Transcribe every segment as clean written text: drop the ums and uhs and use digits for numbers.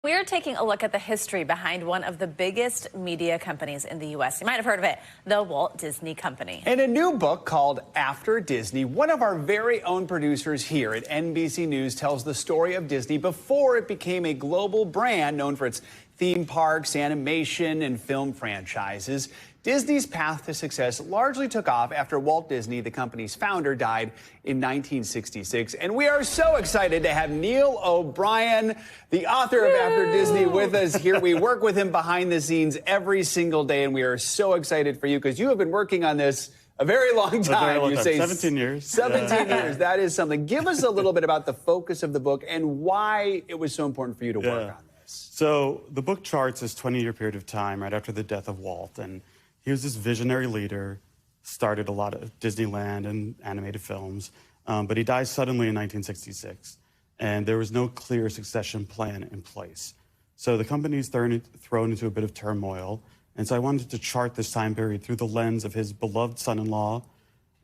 We're taking a look at the history behind one of the biggest media companies in the U.S. You might have heard of it, the Walt Disney Company. In a new book called After Disney, one of our very own producers here at NBC News tells the story of Disney before it became a global brand known for its theme parks, animation, and film franchises. Disney's path to success largely took off after Walt Disney, the company's founder, died in 1966. And we are so excited to have Neil O'Brien, the author of After Disney, with us here. We work with him behind the scenes every single day, and we are so excited for you because you have been working on this a very long time. You say 17 years. 17 years. That is something. Give us a little bit about the focus of the book and why it was so important for you to work on this. So the book charts this 20-year period of time right after the death of Walt, and he was this visionary leader, started a lot of Disneyland and animated films, but he died suddenly in 1966, and there was no clear succession plan in place. So the company's thrown into a bit of turmoil, and so I wanted to chart this time period through the lens of his beloved son-in-law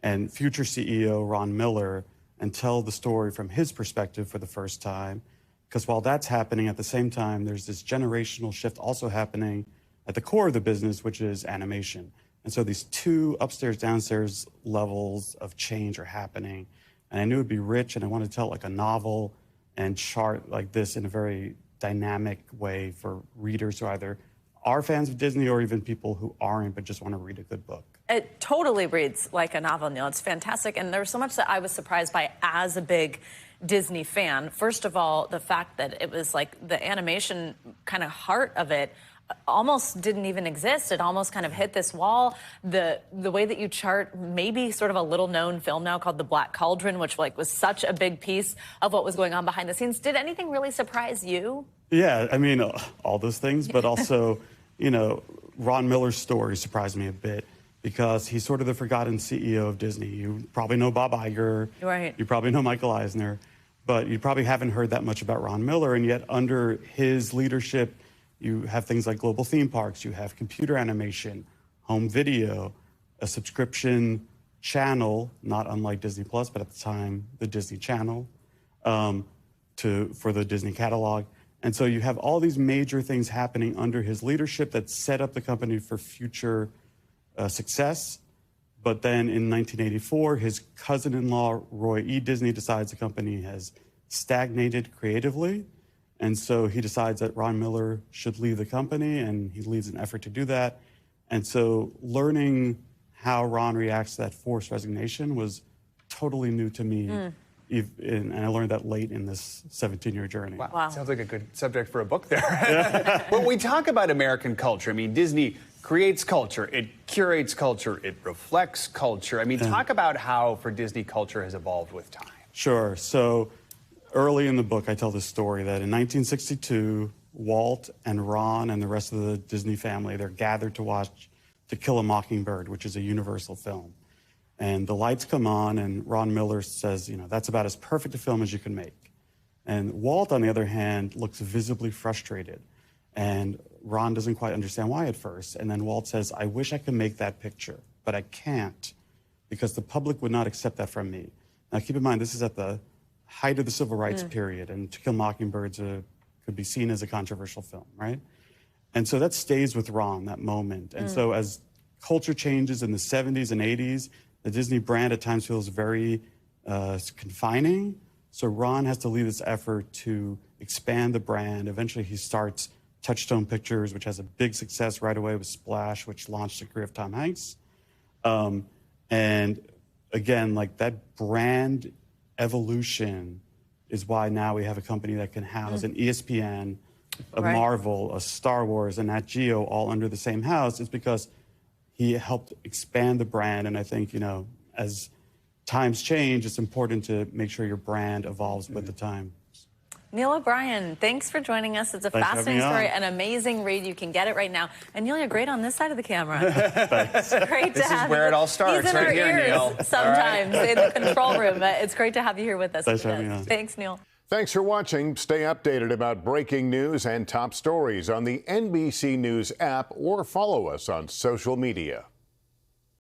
and future CEO, Ron Miller, and tell the story from his perspective for the first time. Because while that's happening, at the same time, there's this generational shift also happening at the core of the business, which is animation. And so these two upstairs, downstairs levels of change are happening. And I knew it'd be rich, and I wanted to tell like a novel and chart like this in a very dynamic way for readers who either are fans of Disney or even people who aren't but just want to read a good book. It totally reads like a novel, Neil. It's fantastic. And there's so much that I was surprised by as a big Disney fan. First of all, the fact that it was like the animation kind of heart of it almost didn't even exist. It almost kind of hit this wall. The way that you chart maybe sort of a little known film now called The Black Cauldron, which like was such a big piece of what was going on behind the scenes. Did anything really surprise you? Yeah, I mean, all those things, but also, you know, Ron Miller's story surprised me a bit because he's sort of the forgotten CEO of Disney. You probably know Bob Iger. Right. You probably know Michael Eisner, but you probably haven't heard that much about Ron Miller, and yet under his leadership, you have things like global theme parks, you have computer animation, home video, a subscription channel, not unlike Disney Plus, but at the time, the Disney Channel, for the Disney catalog. And so you have all these major things happening under his leadership that set up the company for future success. But then in 1984, his cousin-in-law, Roy E. Disney, decides the company has stagnated creatively. And so he decides that Ron Miller should leave the company, and he leads an effort to do that. And so learning how Ron reacts to that forced resignation was totally new to me. And I learned that late in this 17-year journey. Wow. Sounds like a good subject for a book there. When we talk about American culture, I mean, Disney creates culture, it curates culture, it reflects culture. I mean, talk about how, for Disney, culture has evolved with time. Sure. So early in the book, I tell this story that in 1962, Walt and Ron and the rest of the Disney family, they're gathered to watch To Kill a Mockingbird, which is a Universal film. And the lights come on, and Ron Miller says, you know, that's about as perfect a film as you can make. And Walt, on the other hand, looks visibly frustrated. And Ron doesn't quite understand why at first. And then Walt says, I wish I could make that picture, but I can't because the public would not accept that from me. Now, keep in mind, this is at the height of the civil rights period, and To Kill Mockingbirds could be seen as a controversial film, right? And so that stays with Ron, that moment. And so as culture changes in the 70s and 80s, the Disney brand at times feels very confining. So Ron has to lead this effort to expand the brand. Eventually he starts Touchstone Pictures, which has a big success right away with Splash, which launched the career of Tom Hanks. And again, like that brand evolution is why now we have a company that can house an ESPN, a Marvel, a Star Wars, and Nat Geo all under the same house. It's because he helped expand the brand. And I think, you know, as times change, it's important to make sure your brand evolves with the time. Neil O'Brien, thanks for joining us. It's a fascinating story, an amazing read. You can get it right now. And Neil, you're great on this side of the camera. Thanks. Great to have you. This is where it all starts, He's in right our here, ears Neil. sometimes in the control room. It's great to have you here with us. Thanks for having me on. Thanks, Neil. Thanks for watching. Stay updated about breaking news and top stories on the NBC News app or follow us on social media.